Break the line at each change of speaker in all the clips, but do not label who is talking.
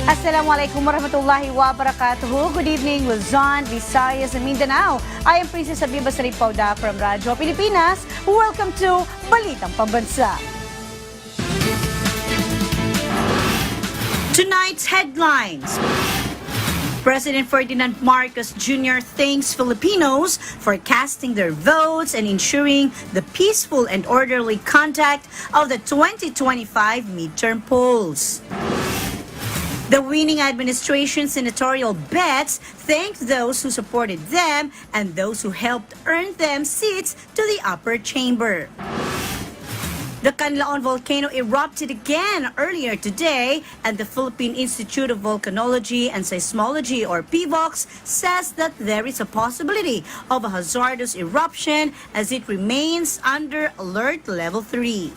Assalamualaikum warahmatullahi wabarakatuh. Good evening, Luzon, Visayas, and Mindanao. I am Princess Abiba Saripauda from Radyo Pilipinas. Welcome to Balitang Pambansa. Tonight's headlines. President Ferdinand Marcos Jr. thanks Filipinos for casting their votes and ensuring the peaceful and orderly conduct of the 2025 midterm polls. The winning administration senatorial bets thanked those who supported them and those who helped earn them seats to the upper chamber. The Canlaon volcano erupted again earlier today, and the Philippine Institute of Volcanology and Seismology, or PVOX, says that there is a possibility of a hazardous eruption as it remains under alert level 3.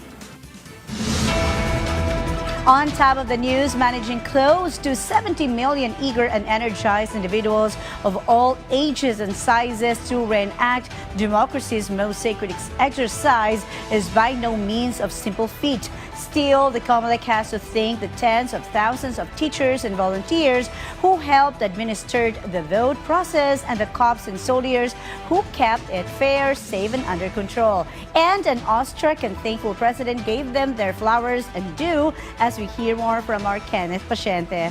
On top of the news, managing close to 70 million eager and energized individuals of all ages and sizes to reenact democracy's most sacred exercise is by no means a simple feat. Still, the COMELEC has to thank the tens of thousands of teachers and volunteers who helped administer the vote process and the cops and soldiers who kept it fair, safe, and under control. And an awestruck and thankful president gave them their flowers and due, as we hear more from our Kenneth Paciente.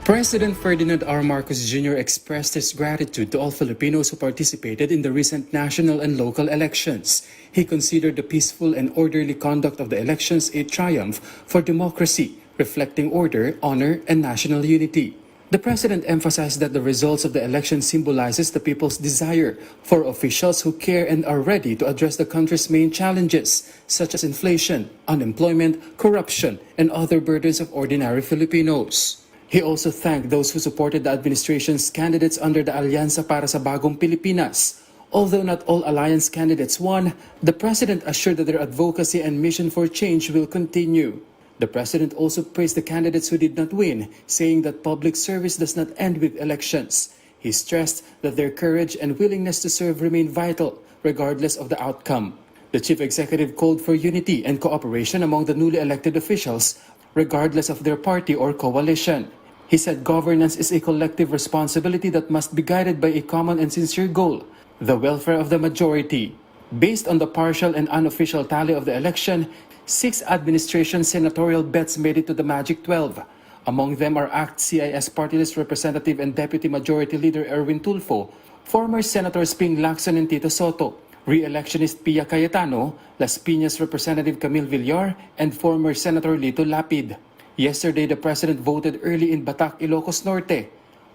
President Ferdinand R. Marcos Jr. expressed his gratitude to all Filipinos who participated in the recent national and local elections. He considered the peaceful and orderly conduct of the elections a triumph for democracy, reflecting order, honor, and national unity. The president emphasized that the results of the election symbolizes the people's desire for officials who care and are ready to address the country's main challenges, such as inflation, unemployment, corruption, and other burdens of ordinary Filipinos. He also thanked those who supported the administration's candidates under the Aliansa para sa Bagong Pilipinas. Although not all alliance candidates won, the president assured that their advocacy and mission for change will continue. The president also praised the candidates who did not win, saying that public service does not end with elections. He stressed that their courage and willingness to serve remain vital, regardless of the outcome. The chief executive called for unity and cooperation among the newly elected officials, regardless of their party or coalition. He said governance is a collective responsibility that must be guided by a common and sincere goal, the welfare of the majority. Based on the partial and unofficial tally of the election, 6 administration senatorial bets made it to the Magic 12. Among them are ACT CIS Party List Representative and Deputy Majority Leader Erwin Tulfo, former Senators Ping Lacson and Tito Soto, re-electionist Pia Cayetano, Las Piñas Representative Camille Villar, and former Senator Lito Lapid. Yesterday, the president voted early in Batac, Ilocos Norte,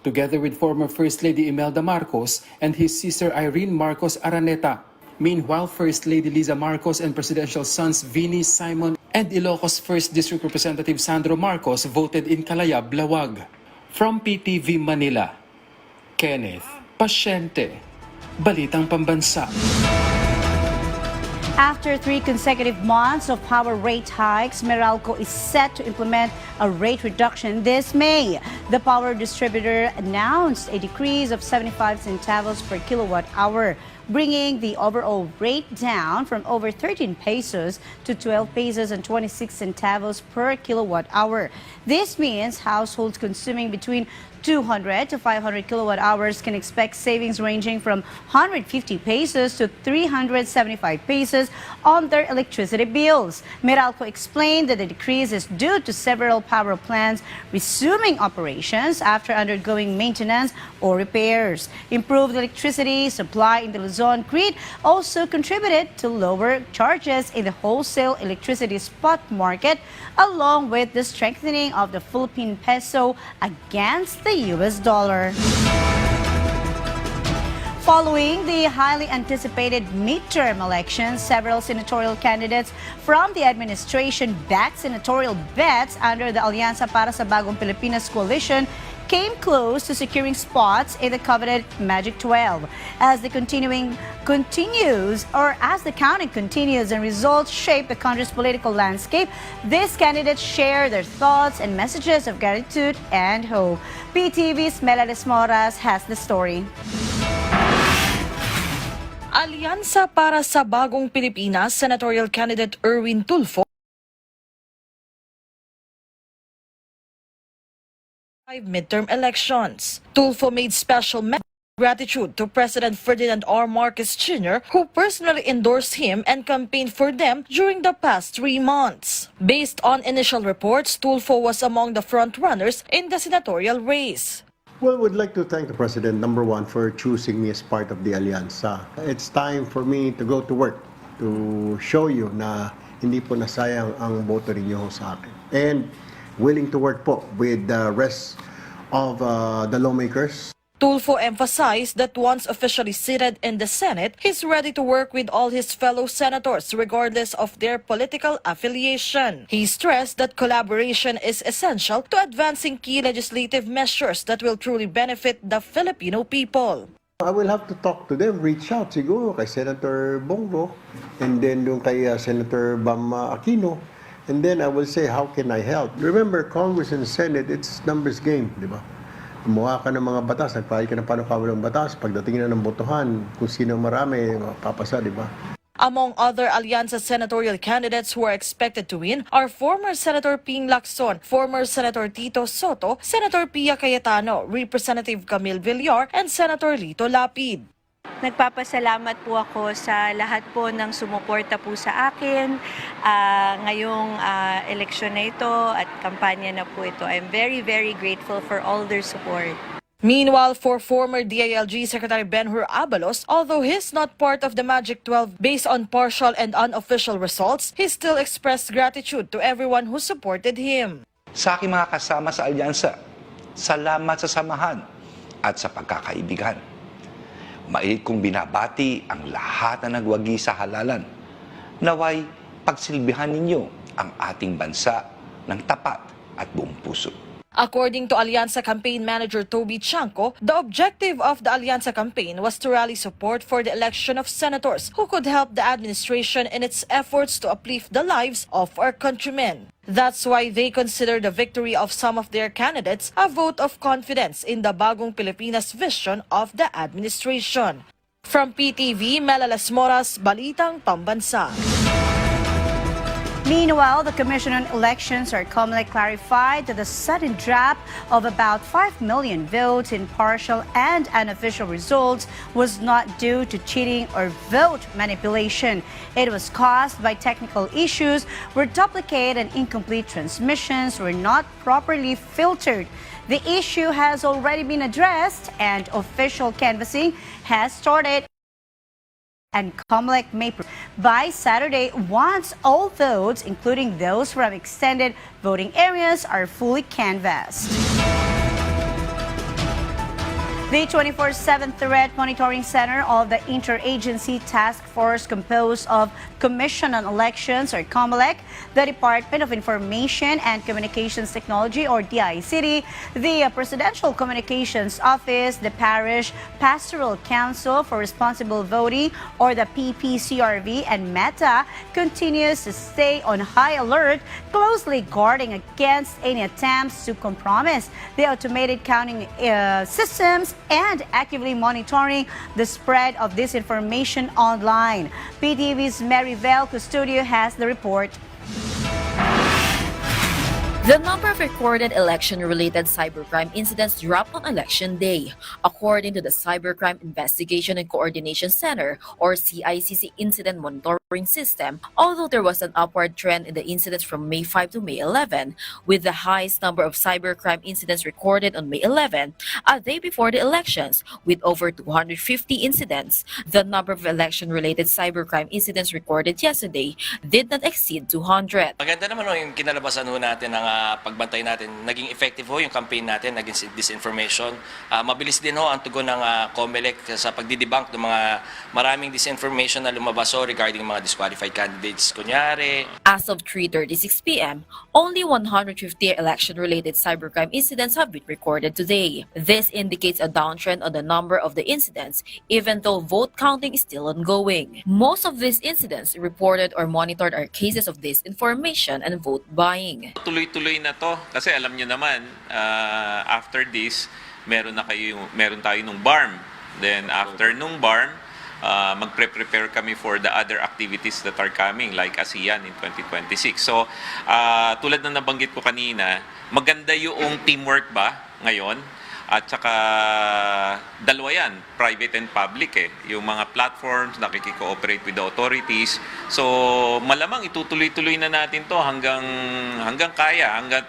together with former First Lady Imelda Marcos and his sister Irene Marcos Araneta. Meanwhile, First Lady Liza Marcos and presidential sons Vinny, Simon, and Ilocos 1st District Representative Sandro Marcos voted in Calayab, Lawag. From PTV Manila, Kenneth Paciente, Balitang Pambansa.
After 3 consecutive months of power rate hikes, Meralco is set to implement a rate reduction this May. The power distributor announced a decrease of 75 centavos per kilowatt hour, bringing the overall rate down from over 13 pesos to 12 pesos and 26 centavos per kilowatt hour. This means households consuming between 200 to 500 kilowatt hours can expect savings ranging from 150 pesos to 375 pesos on their electricity bills. Meralco explained that the decrease is due to several power plants resuming operations after undergoing maintenance or repairs. Improved electricity supply in the Luzon grid also contributed to lower charges in the wholesale electricity spot market, along with the strengthening of the Philippine peso against the US dollar. Following the highly anticipated midterm elections, several senatorial candidates from the administration backed senatorial bets under the Aliansa para sa Bagong Pilipinas coalition came close to securing spots in the coveted Magic 12. As the counting continues and results shape the country's political landscape, these candidates share their thoughts and messages of gratitude and hope. PTV's Melades Moras has the story.
Aliansa para sa Bagong Pilipinas, senatorial candidate Erwin Tulfo midterm elections. Tulfo made special gratitude to President Ferdinand R. Marcos Jr., who personally endorsed him and campaigned for them during the past 3 months. Based on initial reports, Tulfo was among the front-runners in the senatorial race.
Well, would like to thank the President, number one, for choosing me as part of the Alianza. It's time for me to go to work to show you na hindi po nasayang ang boto ninyo sa akin. And willing to work po with the rest of the lawmakers.
Tulfo emphasized that once officially seated in the Senate, he's ready to work with all his fellow senators regardless of their political affiliation. He stressed that collaboration is essential to advancing key legislative measures that will truly benefit the Filipino people.
I will have to talk to them, reach out siguro kay Senator Bongo, and then doon kay Senator Bam Aquino, and then I will say, how can I help? Remember, Congress and Senate, it's numbers game, di ba? Gumawa ka ng mga batas, nagpahal ka ng panukawal ng batas, pagdating na ng botohan, kung sino marami, papasa, di ba?
Among other Alianza senatorial candidates who are expected to win are former Senator Ping Lacson, former Senator Tito Soto, Senator Pia Cayetano, Representative Camille Villar, and Senator Lito Lapid.
Nagpapasalamat po ako sa lahat po ng sumuporta po sa akin ngayong eleksyon na ito at kampanya na po ito. I'm very, very grateful for all their support.
Meanwhile, for former DILG Secretary Benhur Abalos, although he's not part of the Magic 12 based on partial and unofficial results, he still expressed gratitude to everyone who supported him.
Sa aking mga kasama sa alyansa, salamat sa samahan at sa pagkakaibigan. Mailit kong binabati ang lahat na nagwagi sa halalan. Naway, pagsilbihan ninyo ang ating bansa ng tapat at buong puso.
According to Alianza campaign manager Toby Chanco, the objective of the Alianza campaign was to rally support for the election of senators who could help the administration in its efforts to uplift the lives of our countrymen. That's why they consider the victory of some of their candidates a vote of confidence in the Bagong Pilipinas vision of the administration. From PTV, Mela Las Moras, Balitang Pambansa.
Meanwhile, the Commission on Elections or COMELEC clarified that the sudden drop of about 5 million votes in partial and unofficial results was not due to cheating or vote manipulation. It was caused by technical issues where duplicate and incomplete transmissions were not properly filtered. The issue has already been addressed and official canvassing has started. And COMELEC may by Saturday once all votes, including those from extended voting areas, are fully canvassed. The 24/7 Threat Monitoring Center of the Interagency Task Force composed of Commission on Elections or COMELEC, the Department of Information and Communications Technology or DICT, the Presidential Communications Office, the Parish Pastoral Council for Responsible Voting or the PPCRV, and META continues to stay on high alert, closely guarding against any attempts to compromise the automated counting systems and actively monitoring the spread of disinformation online. PTV's Maribel Custodio has the report.
The number of recorded election-related cybercrime incidents dropped on Election Day. According to the Cybercrime Investigation and Coordination Center, or CICC Incident Monitoring System, although there was an upward trend in the incidents from May 5 to May 11, with the highest number of cybercrime incidents recorded on May 11, a day before the elections, with over 250 incidents, the number of election-related cybercrime incidents recorded yesterday did not exceed 200.
Maganda naman yung kinalabasan natin ng pagbantay natin. Naging effective yung campaign natin against disinformation. Mabilis din ang tugon ng COMELEC sa pagdidebunk ng mga maraming disinformation na lumabas regarding mga disqualified candidates. Kunyari,
as of 3:36 p.m., only 150 election-related cybercrime incidents have been recorded today. This indicates a downtrend on the number of the incidents, even though vote counting is still ongoing. Most of these incidents reported or monitored are cases of disinformation and vote buying.
Tuloy-tuloy na to kasi alam niyo naman after this meron tayo nung BARM, then after nung BARM magpre-prepare kami for the other activities that are coming like ASEAN in 2026. So tulad ng nabanggit ko kanina, maganda yung teamwork ba ngayon. At saka dalawa yan, private and public yung mga platforms nakikikooperate with the authorities. So malamang itutuloy-tuloy na natin to hanggang kaya, hanggang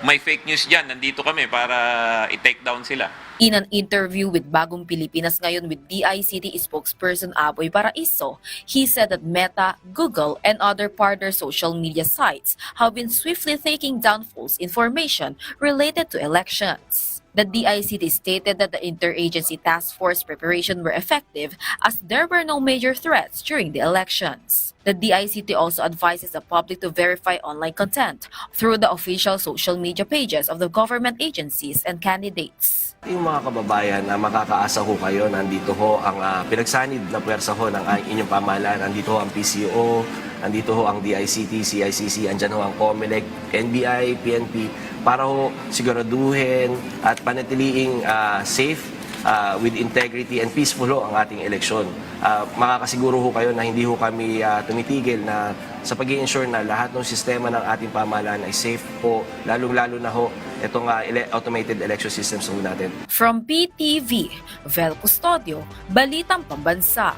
may fake news dyan, nandito kami para i-take down sila.
In an interview with Bagong Pilipinas Ngayon with DICT spokesperson Aboy Paraiso, he said that Meta, Google, and other partner social media sites have been swiftly taking down false information related to elections. The DICT stated that the interagency task force preparation were effective as there were no major threats during the elections. The DICT also advises the public to verify online content through the official social media pages of the government agencies and candidates.
Yung mga kababayan na makakaasa ho kayo, nandito ho ang pinagsanid na puwersa ho ng inyong pamahalaan, nandito ho ang PCO, nandito ho ang DICT, CICC, andyan ho ang COMELEC, NBI, PNP, para ho siguraduhin at panatiliing safe, with integrity and peaceful ho ang ating eleksyon. Makakasiguro ho kayo na hindi ho kami tumitigil na sa pag-i-ensure na lahat ng sistema ng ating pamahalaan ay safe po, lalong-lalo na ho itong automated election systems ho natin.
From PTV, Vel Custodio, Balitang Pambansa.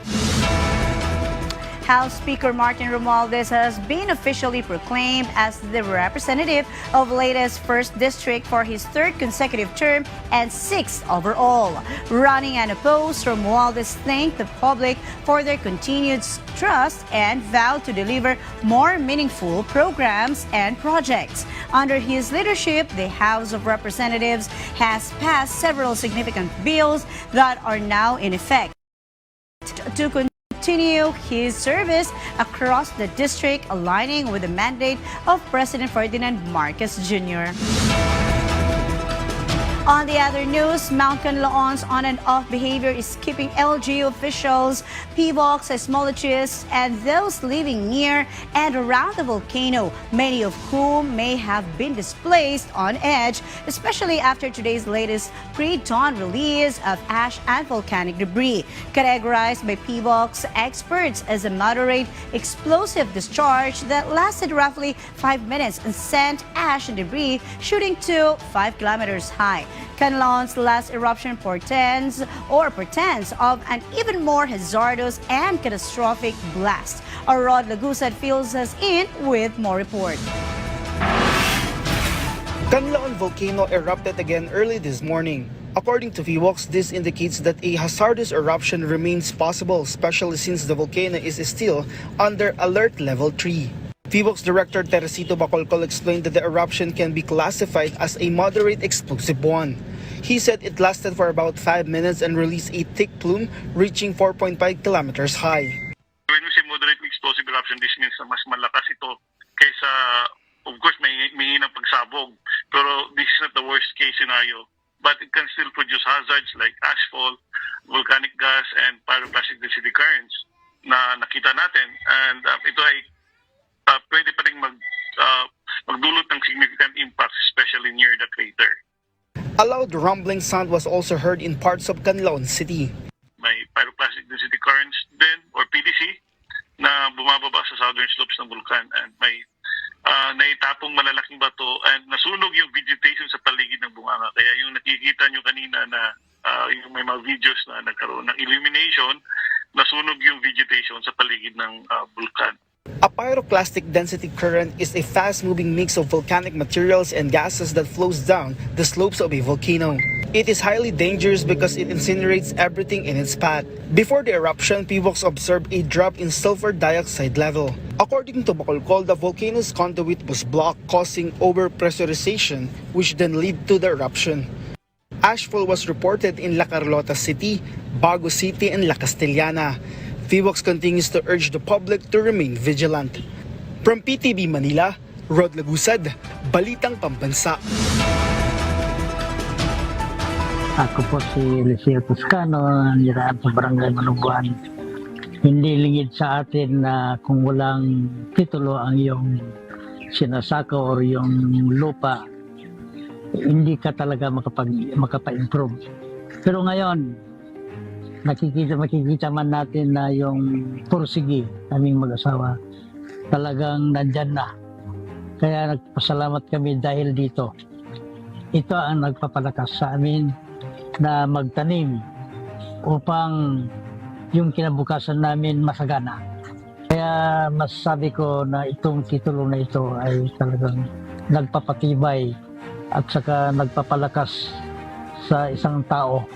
House Speaker Martin Romualdez has been officially proclaimed as the representative of latest 1st District for his 3rd consecutive term and 6th overall. Running unopposed, Romualdez thanked the public for their continued trust and vowed to deliver more meaningful programs and projects. Under his leadership, the House of Representatives has passed several significant bills that are now in effect to continue his service across the district, aligning with the mandate of President Ferdinand Marcos Jr. On the other news, Mount Canlaon's on and off behavior is keeping LGU officials, PVOCs, seismologists, and those living near and around the volcano, many of whom may have been displaced on edge, especially after today's latest pre-dawn release of ash and volcanic debris, categorized by PVOCs experts as a moderate explosive discharge that lasted roughly 5 minutes and sent ash and debris shooting to 5 kilometers high. Canlaon's last eruption portends of an even more hazardous and catastrophic blast. Our Rod Lagusad fills us in with more report.
Canlaon volcano erupted again early this morning. According to VWOX, this indicates that a hazardous eruption remains possible, especially since the volcano is still under alert level 3. VWOX Director Teresito Bacolcol explained that the eruption can be classified as a moderate explosive one. He said it lasted for about 5 minutes and released a thick plume reaching 4.5 kilometers high.
When we say moderate explosive eruption, this means na mas malakas ito kaysa, of course, may hinang pagsabog. Pero this is not the worst case scenario. But it can still produce hazards like ashfall, volcanic gas, and pyroclastic density currents na nakita natin. And ito ay pwede pa rin magdulot ng significant impacts, especially near the crater.
A loud rumbling sound was also heard in parts of Canlaon City.
May pyroclastic density currents din, or PDC, na bumababa sa southern slopes ng bulkan, and may naitapong malalaking bato and nasunog yung vegetation sa paligid ng bunganga. Kaya yung nakikita nyo kanina na yung may mga videos na nagkaroon ng illumination, nasunog yung vegetation sa paligid ng bulkan.
A pyroclastic density current is a fast-moving mix of volcanic materials and gases that flows down the slopes of a volcano. It is highly dangerous because it incinerates everything in its path. Before the eruption, PVOX observed a drop in sulfur dioxide level. According to Bacolcol, the volcano's conduit was blocked, causing overpressurization, which then led to the eruption. Ashfall was reported in La Carlota City, Bago City, and La Castellana. VWOX continues to urge the public to remain vigilant. From PTV Manila, Rod Lagusad, Balitang Pambansa.
Ako po si Liceo Toscano, niraan sa Barangay Manubuan. Hindi lingid sa atin na kung walang titulo ang iyong sinasaka or yung lupa, hindi ka talaga makapa-improve. Pero ngayon, makikita man natin na yung pursigi kaming mag-asawa talagang nandyan na. Kaya nagpasalamat kami dahil dito. ito ang nagpapalakas sa amin na magtanim upang yung kinabukasan namin masagana. Kaya masasabi ko na itong titulo na ito ay talagang nagpapatibay at saka nagpapalakas sa isang tao.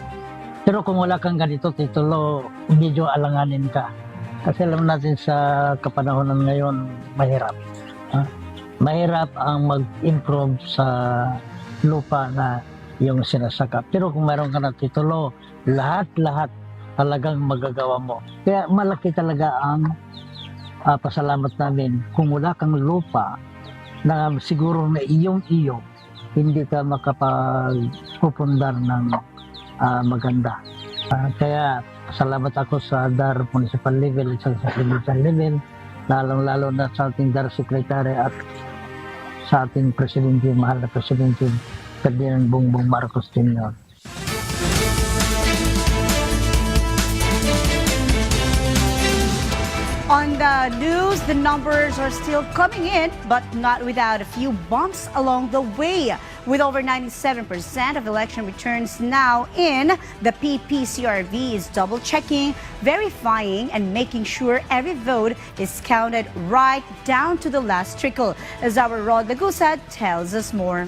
Pero kung wala kang ganito titulo, medyo alanganin ka. Kasi alam natin sa kapanahonan ngayon, mahirap. Mahirap ang mag-improve sa lupa na yung sinasaka. Pero kung mayroon ka ng titulo, lahat talagang magagawa mo. Kaya malaki talaga ang pasalamat namin. Kung wala kang lupa na siguro na iyong-iyo, hindi ka makapagpupundar ng maganda. Kaya salamat ako sa DAR municipal level at sa provincial level, lalong-lalo na sa ating DAR secretary at sa ating presidente, mahal na presidente Ferdinand Bongbong Marcos Jr.
On the news, the numbers are still coming in, but not without a few bumps along the way. With over 97% of election returns now in, the PPCRB is double-checking, verifying, and making sure every vote is counted right down to the last trickle. As our Rod Lagusa tells us more.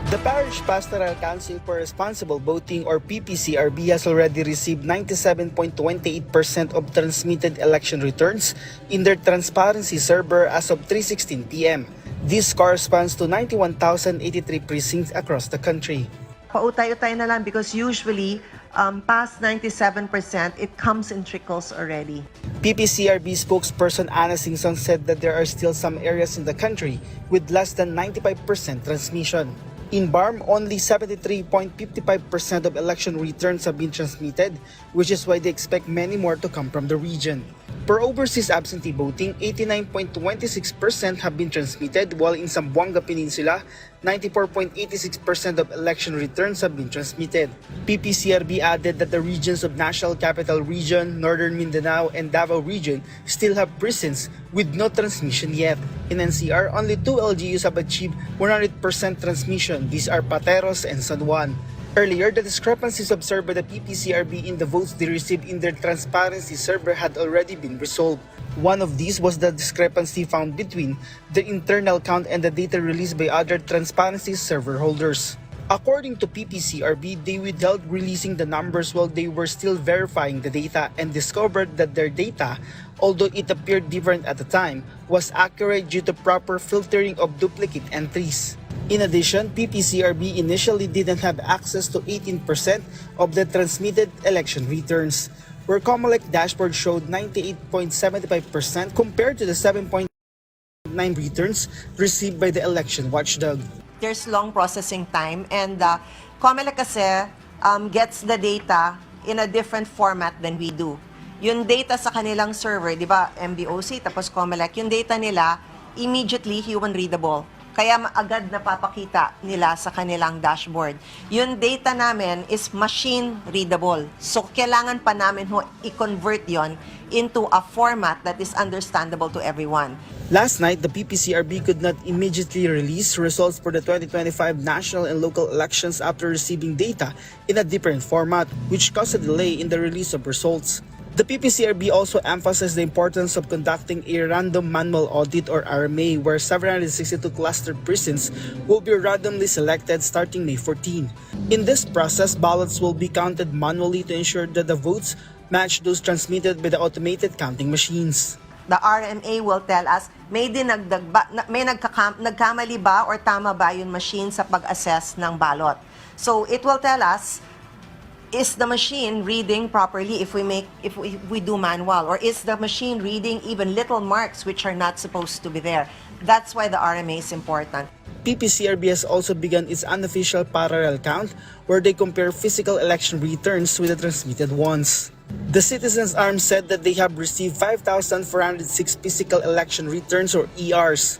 The Parish Pastoral Council for Responsible Voting or PPCRB has already received 97.28% of transmitted election returns in their transparency server as of 3:16 p.m. This corresponds to 91,083 precincts across the country.
Pautay-utay na lang because usually past 97% it comes in trickles already.
PPCRB spokesperson Ana Singson said that there are still some areas in the country with less than 95% transmission. In BARM, only 73.55% of election returns have been transmitted, which is why they expect many more to come from the region. For overseas absentee voting, 89.26% have been transmitted, while in Zamboanga Peninsula, 94.86% of election returns have been transmitted. PPCRB added that the regions of National Capital Region, Northern Mindanao, and Davao Region still have precincts with no transmission yet. In NCR, only 2 LGUs have achieved 100% transmission. These are Pateros and San Juan. Earlier, the discrepancies observed by the PPCRB in the votes they received in their transparency server had already been resolved. One of these was the discrepancy found between the internal count and the data released by other transparency server holders. According to PPCRB, they withheld releasing the numbers while they were still verifying the data and discovered that their data, although it appeared different at the time, was accurate due to proper filtering of duplicate entries. In addition, PPCRB initially didn't have access to 18% of the transmitted election returns, where COMELEC dashboard showed 98.75% compared to the 7.9 returns received by the election watchdog.
There's long processing time and COMELEC kasi gets the data in a different format than we do. Yung data sa kanilang server, di ba, MBOC, tapos COMELEC, yung data nila immediately human readable. Kaya agad napapakita nila sa kanilang dashboard. Yung data namin is machine readable. So, kailangan pa namin i-convert yon into a format that is understandable to everyone.
Last night, the PPCRB could not immediately release results for the 2025 national and local elections after receiving data in a different format, which caused a delay in the release of results. The PPCRB also emphasized the importance of conducting a random manual audit or RMA where 762 cluster precincts will be randomly selected starting May 14. In this process, ballots will be counted manually to ensure that the votes match those transmitted by the automated counting machines.
The RMA will tell us may dinagdag ba, may nagkamali ba or tama ba yung machine sa pag-assess ng ballot. So it will tell us, is the machine reading properly if we do manual, or is the machine reading even little marks which are not supposed to be there? That's why the RMA is important.
PPCRB has also begun its unofficial parallel count where they compare physical election returns with the transmitted ones. The Citizens Arm said that they have received 5,406 physical election returns or ERs.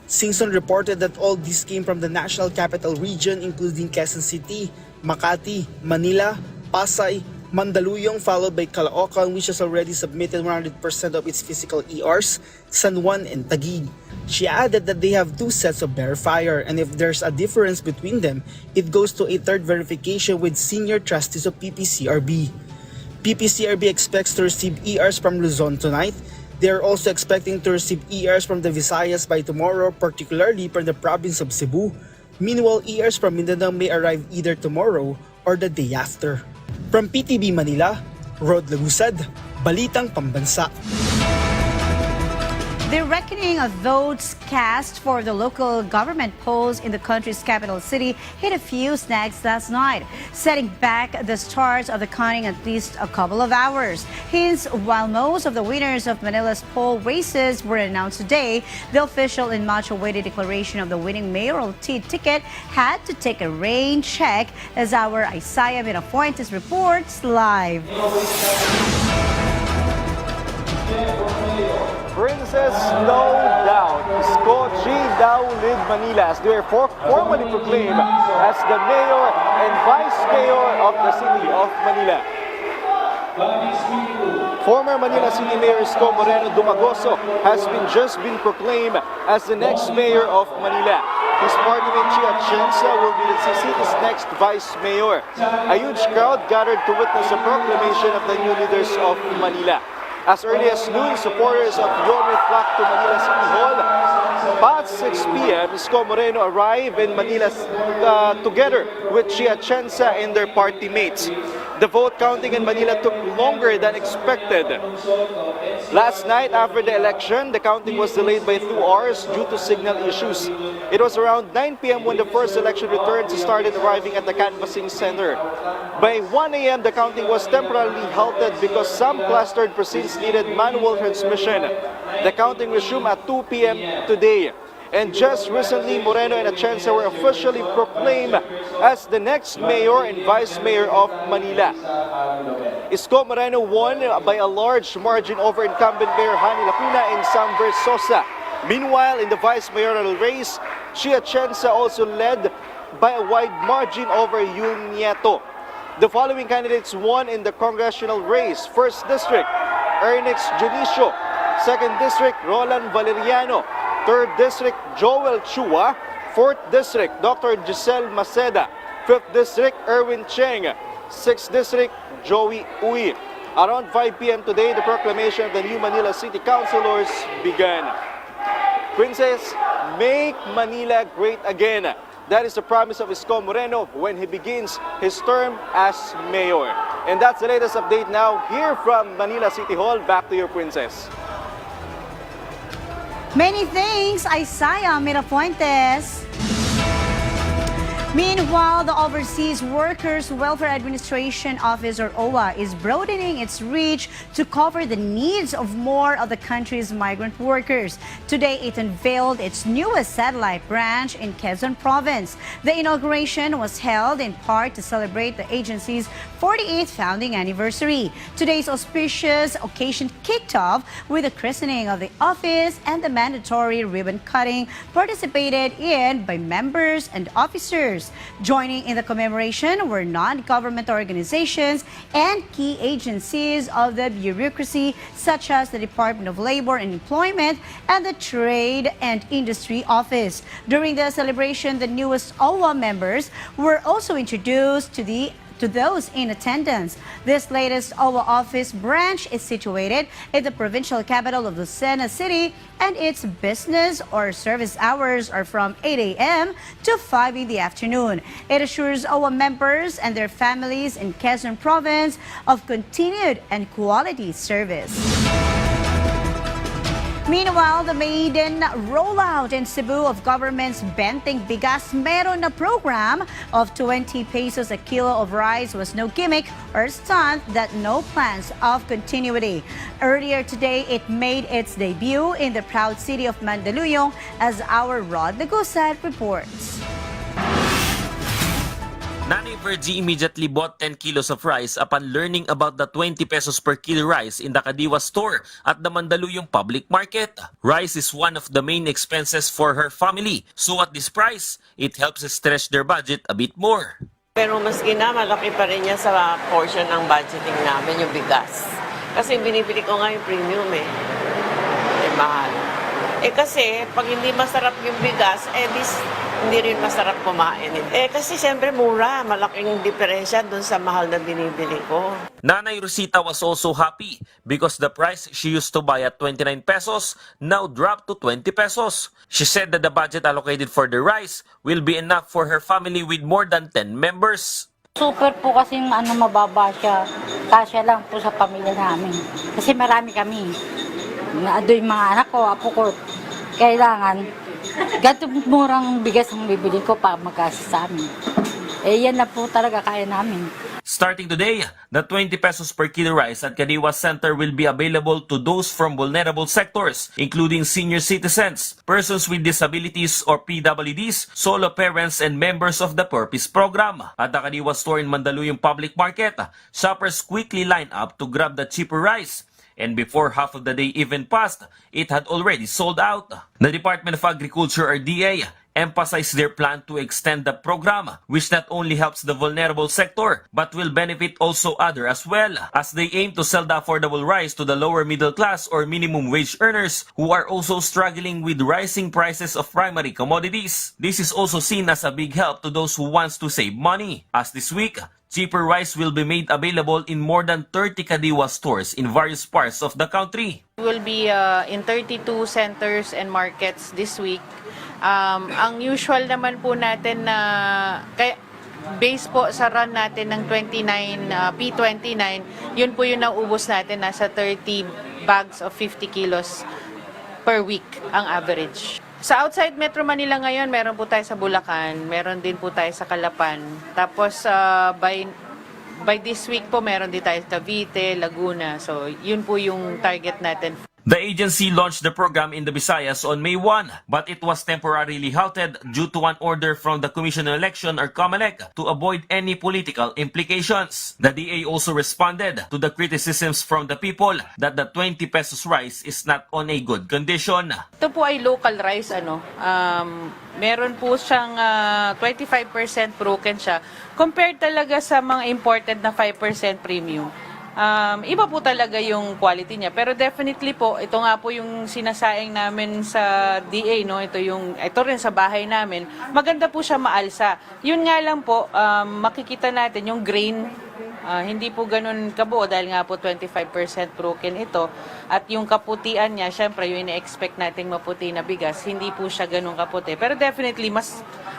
Singson reported that all these came from the National Capital Region including Quezon City, Makati, Manila, Pasay, Mandaluyong followed by Caloocan, which has already submitted 100% of its physical ERs, San Juan and Taguig. She added that they have 2 sets of verifier, and if there's a difference between them, it goes to a third verification with senior trustees of PPCRB. PPCRB expects to receive ERs from Luzon tonight. They are also expecting to receive ERs from the Visayas by tomorrow, particularly from the province of Cebu. Meanwhile, ERs from Mindanao may arrive either tomorrow or the day after. From PTV Manila, Rod Lagusad, Balitang Pambansa.
The reckoning of votes cast for the local government polls in the country's capital city hit a few snags last night, setting back the start of the counting at least a couple of hours. Hence, while most of the winners of Manila's poll races were announced today, the official and much-awaited declaration of the winning mayoralty ticket had to take a rain check, as our Isaiah Mirafuentes reports live.
Princess, no doubt, Isko daw lead Manila as they are formally proclaimed as the mayor and vice mayor of the city of Manila. Former Manila City Mayor Isko Dumagoso has just been proclaimed as the next mayor of Manila. His party mate Chia Chensa will be the city's next vice mayor. A huge crowd gathered to witness the proclamation of the new leaders of Manila. As early as noon, supporters of Yorme flocked to Manila City Hall. Past 6 p.m., Isko Moreno arrived in Manila together with Chia Chensa and their party mates. The vote counting in Manila took longer than expected. Last night, after the election, the counting was delayed by 2 hours due to signal issues. It was around 9 p.m. when the first election returns started arriving at the canvassing center. By 1 a.m., the counting was temporarily halted because some clustered precincts needed manual transmission. The counting resumed at 2 p.m. today. And just recently, Moreno and Atienza were officially proclaimed as the next mayor and vice mayor of Manila. Isko Moreno won by a large margin over incumbent Mayor Hani Lacuna and Sam Versosa. Meanwhile, in the vice mayoral race, Chia Atienza also led by a wide margin over Yul Nieto. The following candidates won in the congressional race. 1st District, Ernest Junicio. 2nd District, Roland Valeriano. 3rd District, Joel Chua. 4th District, Dr. Giselle Maceda. 5th District, Erwin Cheng. 6th District, Joey Uy. Around 5 p.m. today, the proclamation of the new Manila City Councilors began. Princess, make Manila great again. That is the promise of Isko Moreno when he begins his term as mayor. And that's the latest update now here from Manila City Hall. Back to you, Princess.
Many thanks, Isaiah Mirafuentes. Meanwhile, the Overseas Workers Welfare Administration Office, or OWA, is broadening its reach to cover the needs of more of the country's migrant workers. Today, it unveiled its newest satellite branch in Quezon Province. The inauguration was held in part to celebrate the agency's 48th founding anniversary. Today's auspicious occasion kicked off with the christening of the office and the mandatory ribbon cutting participated in by members and officers. Joining in the commemoration were non-government organizations and key agencies of the bureaucracy, such as the Department of Labor and Employment and the Trade and Industry Office. During the celebration, the newest OWA members were also introduced to those in attendance. This latest OWA office branch is situated in the provincial capital of Lucena City, and its business or service hours are from 8 a.m. to 5 in the afternoon. It assures OWA members and their families in Quezon Province of continued and quality service. Meanwhile, the maiden rollout in Cebu of government's Benteng Bigas Meron na program of 20 pesos a kilo of rice was no gimmick or stunt that no plans of continuity. Earlier today, it made its debut in the proud city of Mandaluyong, as our Rod Lagusad reports.
Nanay Virgie immediately bought 10 kilos of rice upon learning about the 20 pesos per kilo rice in the Kadiawa store at the Mandaluyong public market. Rice is one of the main expenses for her family, so at this price, it helps stretch their budget a bit more.
Pero maski na, malaki pa rin niya sa portion ng budgeting namin, yung bigas. Kasi binibili ko nga yung premium mahal. Kasi pag hindi masarap yung bigas, hindi rin masarap kumain. Kasi siyempre mura, malaking diferensya dun sa mahal na binibili ko.
Nanay Rosita was also happy because the price she used to buy at 29 pesos now dropped to 20 pesos. She said that the budget allocated for the rice will be enough for her family with more than 10 members.
Super po kasing mababa siya. Kasya lang po sa pamilya namin. Kasi marami kami. Ado yung mga anak ko, apo ko. Kailangan, ganito murang bigas ang bibili ko para magkasa sa amin. Yan na po talaga kaya namin.
Starting today, the 20 pesos per kilo rice at Kadiawa Center will be available to those from vulnerable sectors, including senior citizens, persons with disabilities or PWDs, solo parents, and members of the Purpose Program. At the Kadiawa store in Mandaluyong Public Market, shoppers quickly line up to grab the cheaper rice. And before half of the day even passed, it had already sold out. The Department of Agriculture or DA emphasized their plan to extend the program, which not only helps the vulnerable sector, but will benefit also others as well, as they aim to sell the affordable rice to the lower middle class or minimum wage earners who are also struggling with rising prices of primary commodities. This is also seen as a big help to those who wants to save money, as this week, cheaper rice will be made available in more than 30 Kadiawa stores in various parts of the country.
We will be in 32 centers and markets this week. Ang usual naman po natin na base po sa run natin ng P29, yun po yung nauubos natin, nasa 30 bags of 50 kilos per week ang average. Sa outside Metro Manila ngayon, meron po tayo sa Bulacan, meron din po tayo sa Calapan. Tapos by this week po, meron din tayo sa Cavite, Laguna. So yun po yung target natin.
The agency launched the program in the Visayas on May 1, but it was temporarily halted due to an order from the Commission on Election or COMELEC to avoid any political implications. The DA also responded to the criticisms from the people that the 20 pesos rice is not on a good condition.
Ito po ay local rice, meron po siyang 25% broken siya compared talaga sa mga imported na 5% premium. Iba po talaga yung quality niya. Pero definitely po, ito nga po yung sinasaing namin sa DA, no? Ito rin sa bahay namin. Maganda po siya maalsa. Yun nga lang po, makikita natin yung grain, hindi po ganun kabuo dahil nga po 25% broken ito. At yung kaputian niya, syempre yung ina-expect nating maputi na bigas, hindi po siya ganun kaputi. Pero definitely,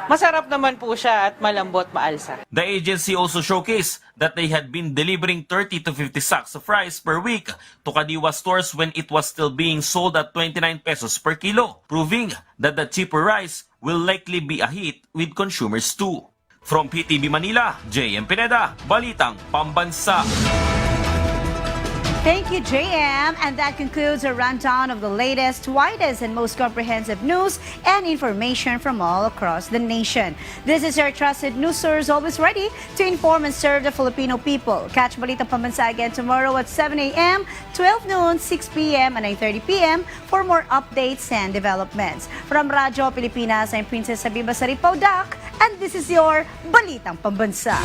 masarap naman po siya at malambot, maalsa.
The agency also showcased that they had been delivering 30 to 50 sacks of rice per week to Kadiawa stores when it was still being sold at 29 pesos per kilo, proving that the cheaper rice will likely be a hit with consumers too. From PTV Manila, JM Pineda, Balitang Pambansa.
Thank you, JM. And that concludes a rundown of the latest, widest, and most comprehensive news and information from all across the nation. This is your trusted news source, always ready to inform and serve the Filipino people. Catch Balitang Pambansa again tomorrow at 7 a.m., 12 noon, 6 p.m., and 9:30 p.m. for more updates and developments. From Radyo Pilipinas, I'm Princess Habiba Saripaudak, and this is your Balitang Pambansa.